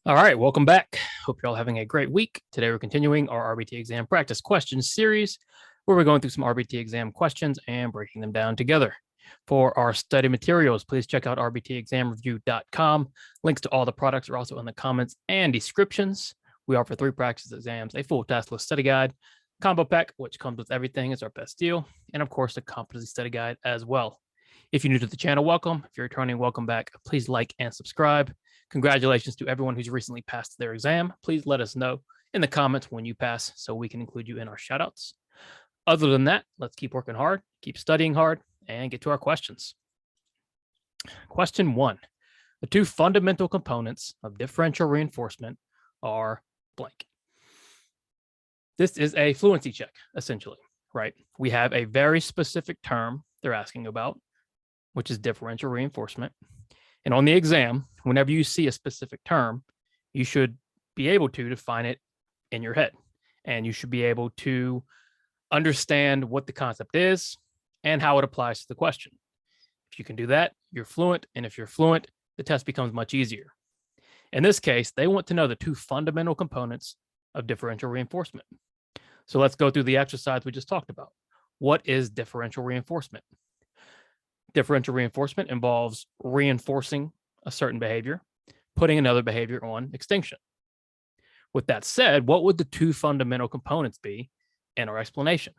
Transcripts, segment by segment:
All right, welcome back. Hope you're all having a great week. Today we're continuing our RBT exam practice questions series, where we're going through some RBT exam questions and breaking them down together. For our study materials, please check out rbtexamreview.com. Links to all the products are also in the comments and descriptions. We offer 3 practice exams, a full task list study guide, combo pack, which comes with everything, is our best deal, and of course, the competency study guide as well. If you're new to the channel, welcome. If you're returning, welcome back. Please like and subscribe. Congratulations to everyone who's recently passed their exam. Please let us know in the comments when you pass so we can include you in our shoutouts. Other than that, let's keep working hard, keep studying hard, and get to our questions. Question 1. The 2 fundamental components of differential reinforcement are blank. This is a fluency check, essentially, right? We have a very specific term they're asking about, which is differential reinforcement. And on the exam, whenever you see a specific term, you should be able to define it in your head. And you should be able to understand what the concept is and how it applies to the question. If you can do that, you're fluent. And if you're fluent, the test becomes much easier. In this case, they want to know the 2 fundamental components of differential reinforcement. So let's go through the exercise we just talked about. What is differential reinforcement? Differential reinforcement involves reinforcing a certain behavior, putting another behavior on extinction. With that said, what would the 2 fundamental components be in our explanation?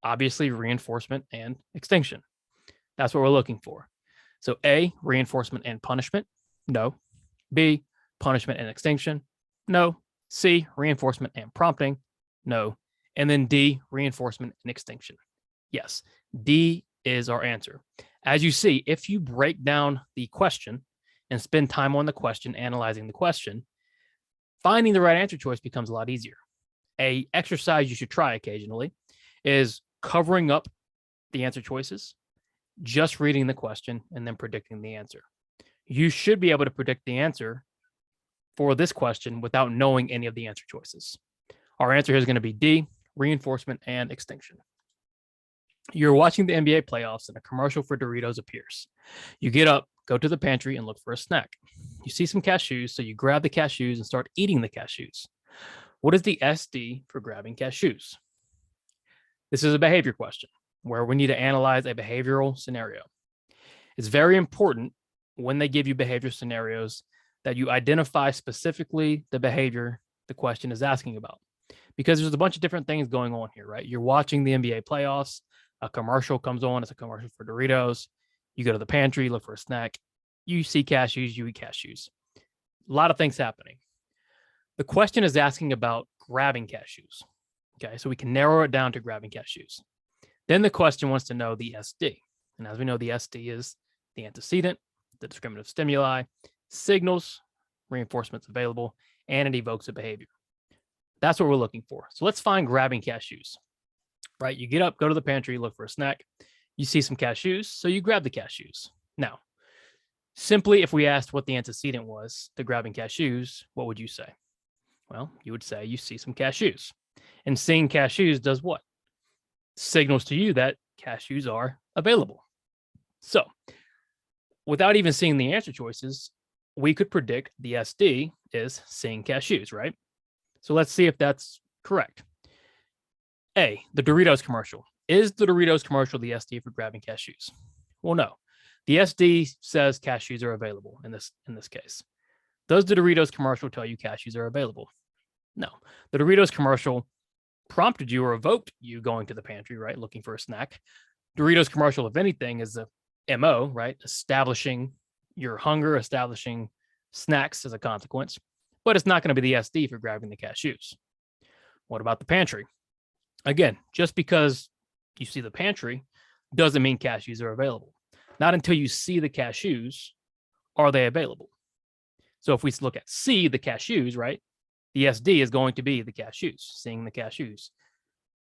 Obviously, reinforcement and extinction. That's what we're looking for. So A, reinforcement and punishment? No. B, punishment and extinction? No. C, reinforcement and prompting? No. And then D, reinforcement and extinction? Yes. D is our answer. As you see, if you break down the question and spend time on the question, analyzing the question, finding the right answer choice becomes a lot easier. An exercise you should try occasionally is covering up the answer choices, just reading the question, and then predicting the answer. You should be able to predict the answer for this question without knowing any of the answer choices. Our answer here is going to be D, reinforcement and extinction. You're watching the NBA playoffs and a commercial for Doritos appears. You get up, go to the pantry, and look for a snack. You see some cashews, so you grab the cashews and start eating the cashews. What is the SD for grabbing cashews? This is a behavior question where we need to analyze a behavioral scenario. It's very important when they give you behavior scenarios that you identify specifically the behavior the question is asking about, because there's a bunch of different things going on here, right? You're watching the NBA playoffs. A commercial comes on. It's a commercial for Doritos. You go to the pantry, look for a snack. You see cashews, you eat cashews. A lot of things happening. The question is asking about grabbing cashews. Okay, so we can narrow it down to grabbing cashews. Then the question wants to know the SD. And as we know, the SD is the antecedent, the discriminative stimuli, signals, reinforcements available, and it evokes a behavior. That's what we're looking for. So let's find grabbing cashews. Right? You get up, go to the pantry, look for a snack. You see some cashews, so you grab the cashews. Now, simply if we asked what the antecedent was to grabbing cashews, what would you say? Well, you would say you see some cashews. And seeing cashews does what? Signals to you that cashews are available. So, without even seeing the answer choices, we could predict the SD is seeing cashews, right? So let's see if that's correct. A, the Doritos commercial. Is the Doritos commercial the SD for grabbing cashews? Well, no. The SD says cashews are available in this case. Does the Doritos commercial tell you cashews are available? No. The Doritos commercial prompted you or evoked you going to the pantry, right? Looking for a snack. Doritos commercial, if anything, is a MO, right? Establishing your hunger, establishing snacks as a consequence. But it's not going to be the SD for grabbing the cashews. What about the pantry? Again, just because you see the pantry doesn't mean cashews are available. Not until you see the cashews are they available. So if we look at C, the cashews, right? The SD is going to be the cashews, seeing the cashews.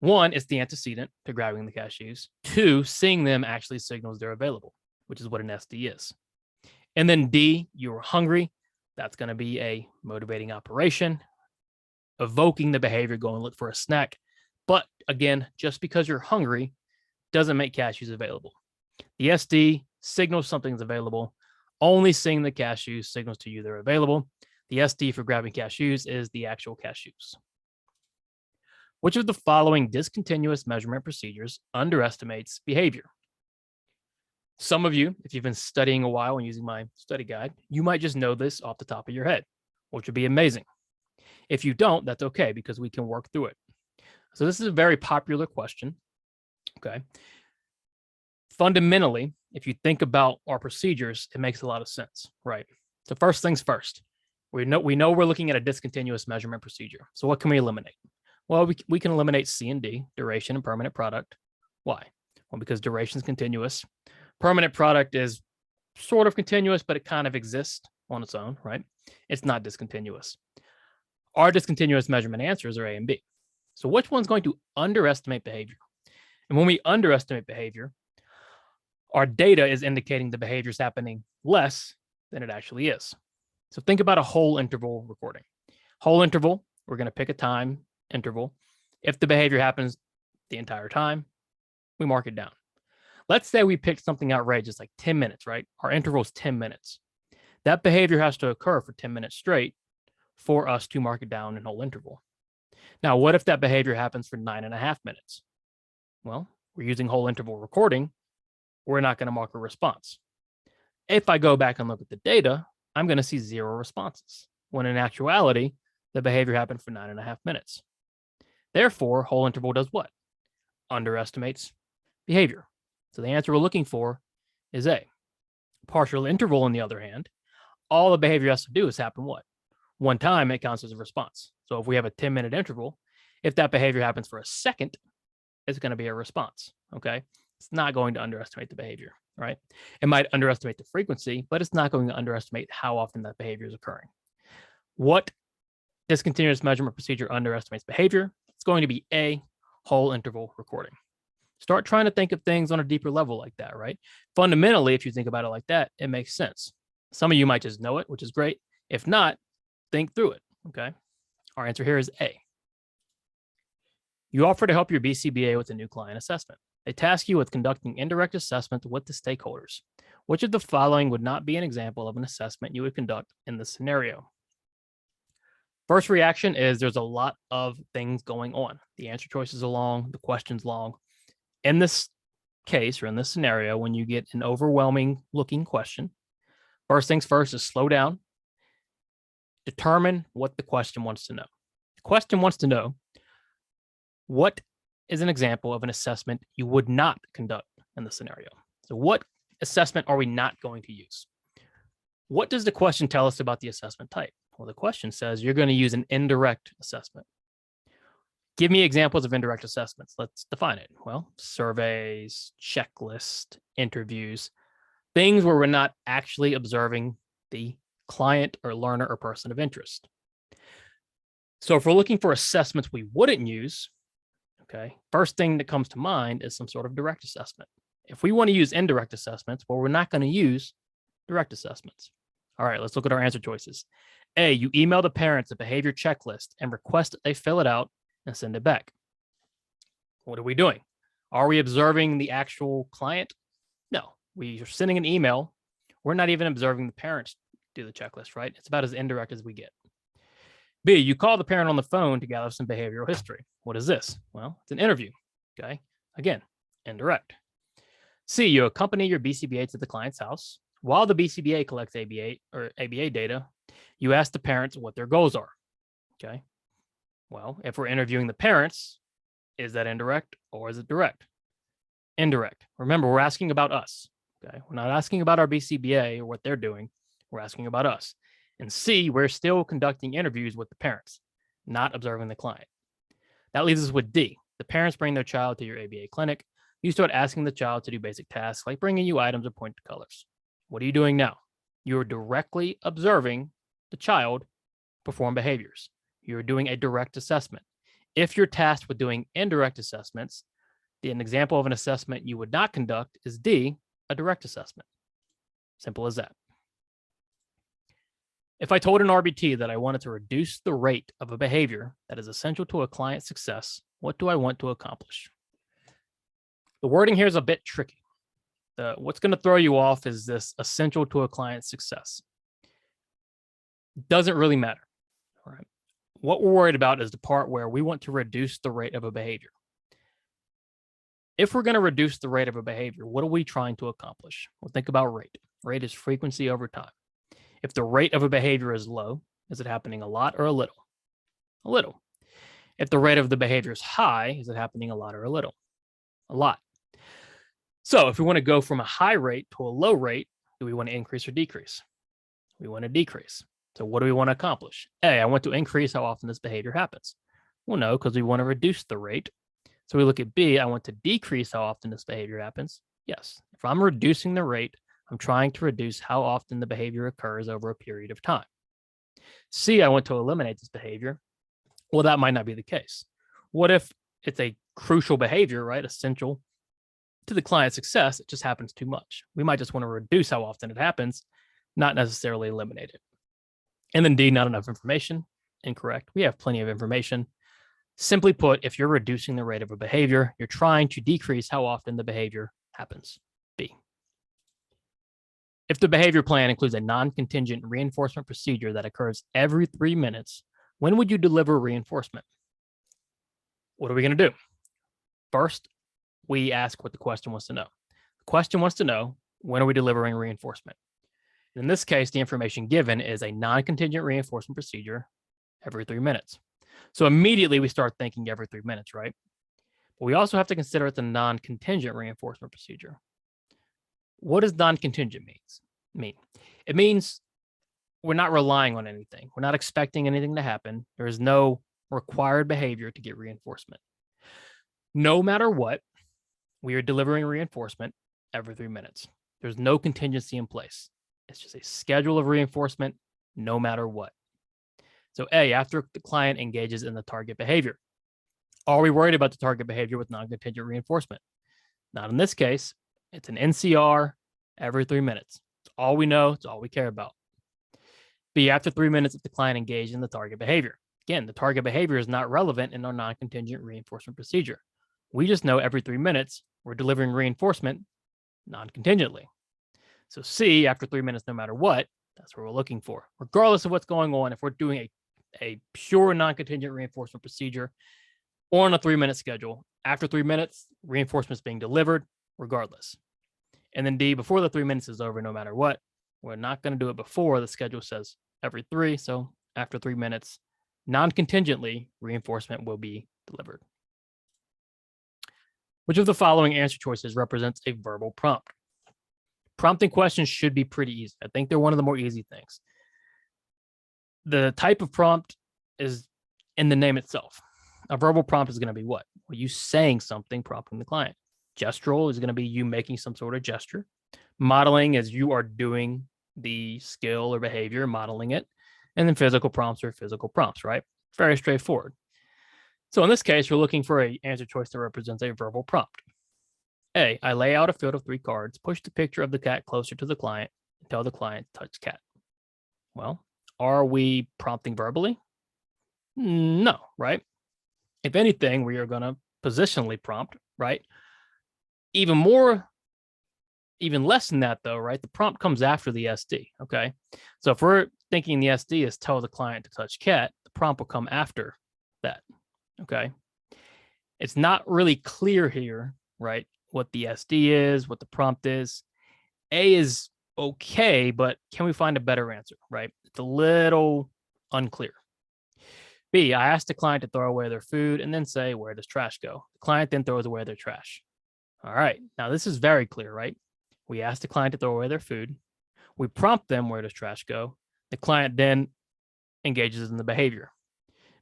1, it's the antecedent to grabbing the cashews. 2, seeing them actually signals they're available, which is what an SD is. And then D, you're hungry. That's going to be a motivating operation, evoking the behavior, go and look for a snack. But again, just because you're hungry doesn't make cashews available. The SD signals something's available. Only seeing the cashews signals to you they're available. The SD for grabbing cashews is the actual cashews. Which of the following discontinuous measurement procedures underestimates behavior? Some of you, if you've been studying a while and using my study guide, you might just know this off the top of your head, which would be amazing. If you don't, that's okay because we can work through it. So this is a very popular question, okay? Fundamentally, if you think about our procedures, it makes a lot of sense, right? So first things first, we know we're looking at a discontinuous measurement procedure. So what can we eliminate? Well, we can eliminate C and D, duration and permanent product. Why? Well, because duration is continuous. Permanent product is sort of continuous, but it kind of exists on its own, right? It's not discontinuous. Our discontinuous measurement answers are A and B. So which one's going to underestimate behavior? And when we underestimate behavior, our data is indicating the behavior is happening less than it actually is. So think about a whole interval recording. Whole interval, we're going to pick a time interval. If the behavior happens the entire time, we mark it down. Let's say we pick something outrageous like 10 minutes, right? Our interval is 10 minutes. That behavior has to occur for 10 minutes straight for us to mark it down in whole interval. Now, what if that behavior happens for 9.5 minutes? Well, we're using whole interval recording. We're not going to mark a response. If I go back and look at the data, I'm going to see 0 responses, when in actuality, the behavior happened for 9.5 minutes. Therefore, whole interval does what? Underestimates behavior. So the answer we're looking for is A. Partial interval, on the other hand, all the behavior has to do is happen what? One time, it counts as a response. So if we have a 10-minute interval, if that behavior happens for a second, it's going to be a response, okay? It's not going to underestimate the behavior, right? It might underestimate the frequency, but it's not going to underestimate how often that behavior is occurring. What discontinuous measurement procedure underestimates behavior? It's going to be A, whole interval recording. Start trying to think of things on a deeper level like that, right? Fundamentally, if you think about it like that, it makes sense. Some of you might just know it, which is great. If not, think through it, okay? Our answer here is A. You offer to help your BCBA with a new client assessment. They task you with conducting indirect assessment with the stakeholders. Which of the following would not be an example of an assessment you would conduct in this scenario? First reaction is there's a lot of things going on. The answer choices are long, the question's long. In this case, or in this scenario, when you get an overwhelming looking question, first things first is slow down, determine what the question wants to know. The question wants to know, what is an example of an assessment you would not conduct in the scenario? So what assessment are we not going to use? What does the question tell us about the assessment type? Well, the question says you're going to use an indirect assessment. Give me examples of indirect assessments. Let's define it. Well, surveys, checklist, interviews, things where we're not actually observing the client or learner or person of interest. So if we're looking for assessments we wouldn't use, okay, first thing that comes to mind is some sort of direct assessment. If we want to use indirect assessments, well, we're not going to use direct assessments. All right, let's look at our answer choices. A, you email the parents a behavior checklist and request that they fill it out and send it back. What are we doing? Are we observing the actual client? No, we are sending an email. We're not even observing the parents do the checklist, right? It's about as indirect as we get. B, you call the parent on the phone to gather some behavioral history. What is this? Well, it's an interview, okay? Again, indirect. C, you accompany your BCBA to the client's house. While the BCBA collects ABA data, you ask the parents what their goals are, okay? Well, if we're interviewing the parents, is that indirect or is it direct? Indirect. Remember, we're asking about us, okay? We're not asking about our BCBA or what they're doing. We're asking about us. And C, we're still conducting interviews with the parents, not observing the client. That leaves us with D. The parents bring their child to your ABA clinic. You start asking the child to do basic tasks like bringing you items or point to colors. What are you doing now? You're directly observing the child perform behaviors. You're doing a direct assessment. If you're tasked with doing indirect assessments, an example of an assessment you would not conduct is D, a direct assessment. Simple as that. If I told an RBT that I wanted to reduce the rate of a behavior that is essential to a client's success, what do I want to accomplish? The wording here is a bit tricky. What's going to throw you off is this essential to a client's success. Doesn't really matter. All right. What we're worried about is the part where we want to reduce the rate of a behavior. If we're going to reduce the rate of a behavior, what are we trying to accomplish? Well, think about rate. Rate is frequency over time. If the rate of a behavior is low, is it happening a lot or a little? A little. If the rate of the behavior is high, is it happening a lot or a little? A lot. So if we want to go from a high rate to a low rate, do we want to increase or decrease? We want to decrease. So what do we want to accomplish? A, I want to increase how often this behavior happens. Well, no, because we want to reduce the rate. So we look at B, I want to decrease how often this behavior happens. Yes, if I'm reducing the rate, I'm trying to reduce how often the behavior occurs over a period of time. C, I want to eliminate this behavior. Well, that might not be the case. What if it's a crucial behavior, right? Essential to the client's success, it just happens too much. We might just want to reduce how often it happens, not necessarily eliminate it. And then D, not enough information. Incorrect. We have plenty of information. Simply put, if you're reducing the rate of a behavior, you're trying to decrease how often the behavior happens. B. If the behavior plan includes a non-contingent reinforcement procedure that occurs every 3 minutes, when would you deliver reinforcement? What are we going to do? First, we ask what the question wants to know. The question wants to know, when are we delivering reinforcement? In this case, the information given is a non-contingent reinforcement procedure every 3 minutes. So immediately we start thinking every 3 minutes, right? But we also have to consider it's a non-contingent reinforcement procedure. What does non-contingent mean? It means we're not relying on anything. We're not expecting anything to happen. There is no required behavior to get reinforcement. No matter what, we are delivering reinforcement every 3 minutes. There's no contingency in place. It's just a schedule of reinforcement no matter what. So A, after the client engages in the target behavior, are we worried about the target behavior with non-contingent reinforcement? Not in this case. It's an NCR every 3 minutes. It's all we know. It's all we care about. B, after 3 minutes, if the client engaged in the target behavior. Again, the target behavior is not relevant in our non-contingent reinforcement procedure. We just know every 3 minutes, we're delivering reinforcement non-contingently. So C, after 3 minutes, no matter what, that's what we're looking for. Regardless of what's going on, if we're doing a pure non-contingent reinforcement procedure on a 3-minute schedule, after 3 minutes, reinforcement is being delivered regardless. And then D, before the 3 minutes is over, no matter what, we're not going to do it before the schedule says every 3. So after 3 minutes, non-contingently, reinforcement will be delivered. Which of the following answer choices represents a verbal prompt? Prompting questions should be pretty easy. I think they're one of the more easy things. The type of prompt is in the name itself. A verbal prompt is going to be what? Well, you saying something, prompting the client. Gestural is going to be you making some sort of gesture. Modeling is you are doing the skill or behavior, modeling it. And then physical prompts are physical prompts, right? Very straightforward. So in this case, we're looking for an answer choice that represents a verbal prompt. A, I lay out a field of 3 cards, push the picture of the cat closer to the client, and tell the client to touch cat. Well, are we prompting verbally? No, right? If anything, we are going to positionally prompt, right? Even less than that, though, right? The prompt comes after the SD, okay? So if we're thinking the SD is tell the client to touch cat, the prompt will come after that, okay? It's not really clear here, right? What the SD is, what the prompt is. A is okay, but can we find a better answer, right? It's a little unclear. B, I asked the client to throw away their food and then say, where does trash go? The client then throws away their trash. All right, now this is very clear, right? We asked the client to throw away their food. We prompt them, where does trash go? The client then engages in the behavior.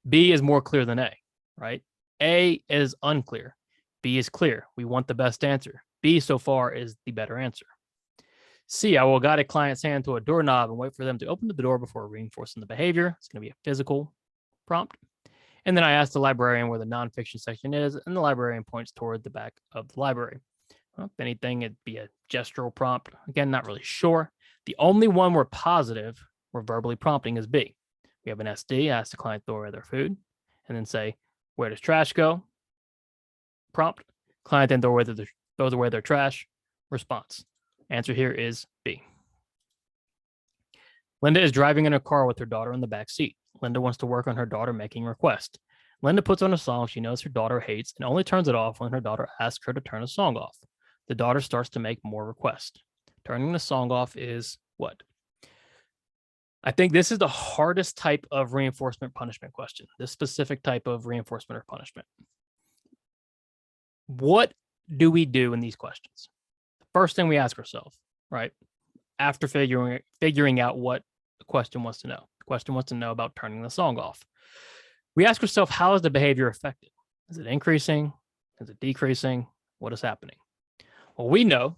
B is more clear than A, right? A is unclear. B is clear. We want the best answer. B so far is the better answer. C, I will guide a client's hand to a doorknob and wait for them to open the door before reinforcing the behavior. It's going to be a physical prompt. And then I asked the librarian where the nonfiction section is, and the librarian points toward the back of the library. Well, if anything, it'd be a gestural prompt. Again, not really sure. The only one we're positive we're verbally prompting is B. We have an SD, ask the client to throw away their food, and then say, where does trash go? Prompt. Client then throws away their trash. Response. Answer here is B. Linda is driving in a car with her daughter in the back seat. Linda wants to work on her daughter making requests. Linda puts on a song she knows her daughter hates and only turns it off when her daughter asks her to turn the song off. The daughter starts to make more requests. Turning the song off is what? I think this is the hardest type of reinforcement punishment question, this specific type of reinforcement or punishment. What do we do in these questions? The first thing we ask ourselves, right, after figuring out what the question wants to know. The question wants to know about turning the song off. We ask ourselves, how is the behavior affected? Is it increasing? Is it decreasing? What is happening? Well, we know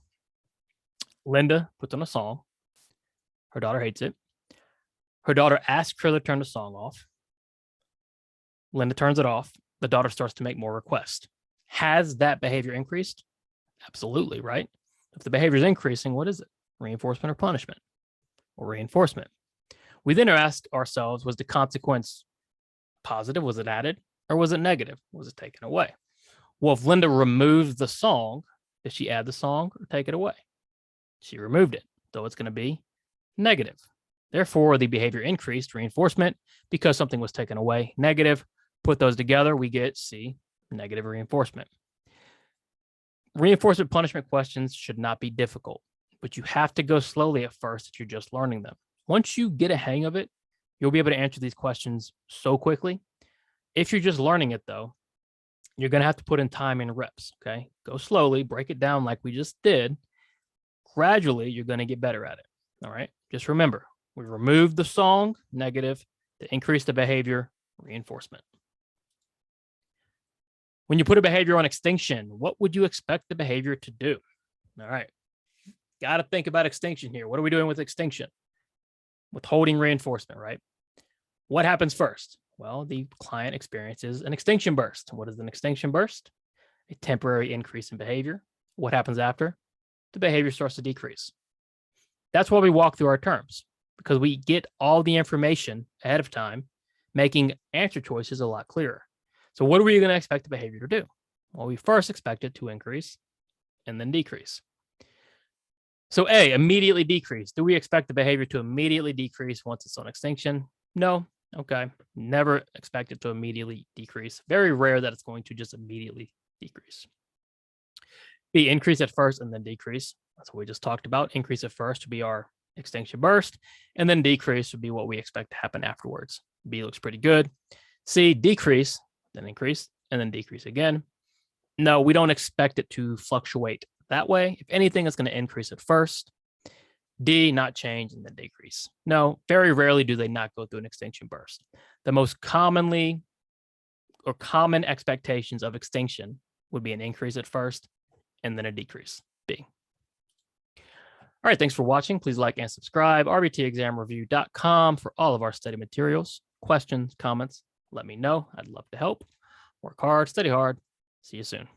Linda puts on a song. Her daughter hates it. Her daughter asks her to turn the song off. Linda turns it off. The daughter starts to make more requests. Has that behavior increased? Absolutely, right? If the behavior is increasing, what is it? Reinforcement or punishment? Or reinforcement. We then ask ourselves, was the consequence positive? Was it added? Or was it negative? Was it taken away? Well, if Linda removed the song, did she add the song or take it away? She removed it, so it's going to be negative. Therefore, the behavior increased, reinforcement, because something was taken away, negative. Put those together, we get C, negative reinforcement. Reinforcement punishment questions should not be difficult, but you have to go slowly at first if you're just learning them. Once you get a hang of it, you'll be able to answer these questions so quickly. If you're just learning it, though, you're going to have to put in time and reps, okay? Go slowly, break it down like we just did. Gradually, you're going to get better at it, all right? Just remember, we removed the song, negative, to increase the behavior, reinforcement. When you put a behavior on extinction, what would you expect the behavior to do? All right, got to think about extinction here. What are we doing with extinction? Withholding reinforcement, right? What happens first? Well, the client experiences an extinction burst. What is an extinction burst? A temporary increase in behavior. What happens after? The behavior starts to decrease. That's why we walk through our terms, because we get all the information ahead of time, making answer choices a lot clearer. So what are we going to expect the behavior to do? Well, we first expect it to increase and then decrease. So A, immediately decrease. Do we expect the behavior to immediately decrease once it's on extinction? No. Okay. Never expect it to immediately decrease. Very rare that it's going to just immediately decrease. B, increase at first and then decrease. That's what we just talked about. Increase at first would be our extinction burst, and then decrease would be what we expect to happen afterwards. B looks pretty good. C, decrease, then increase, and then decrease again. No, we don't expect it to fluctuate that way. If anything, it's going to increase at first. D, not change and then decrease. No, very rarely do they not go through an extinction burst. The most commonly or common expectations of extinction would be an increase at first and then a decrease. B. All right, thanks for watching. Please like and subscribe. RBTExamReview.com for all of our study materials. Questions, comments, let me know. I'd love to help. Work hard, study hard. See you soon.